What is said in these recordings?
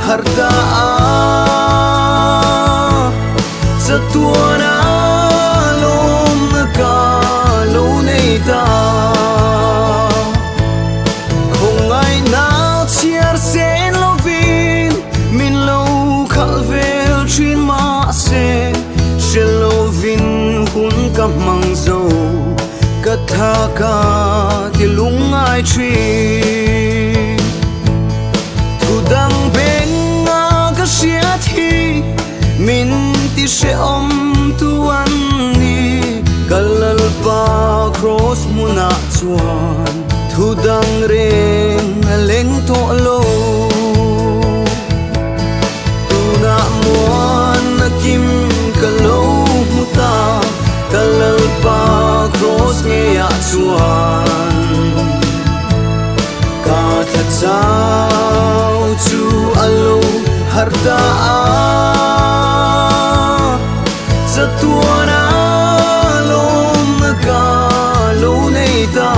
harta sa tua na lom ka lo nei ta không ai nào chia sẻ lovin min lo khalvel trin ma se shelovin hun ka mang zo ka tha ka ti lung ai tri thu dang ben nga ka sia thi min ti she om tu an ni kalal pa cross muna chuan thu dang reng leng to lo tu na muan na kim kalo muta kalal pa cross nge ya chuan ka tha chau chu alo harta sa tua na lom ka lo nei ta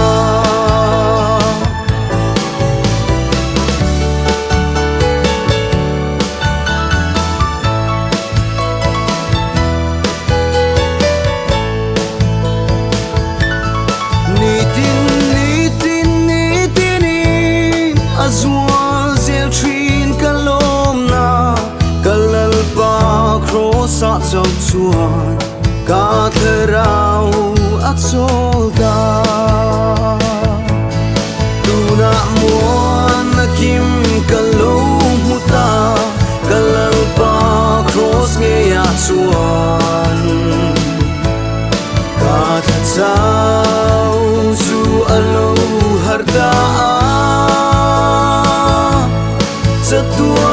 azul zel trin kalom na kalal pa cross sa chau chuan ka therau a cholda tu na muan na kim kalom muta kalal pa cross nge ya chuan ka tha chau chu alo harta sa tua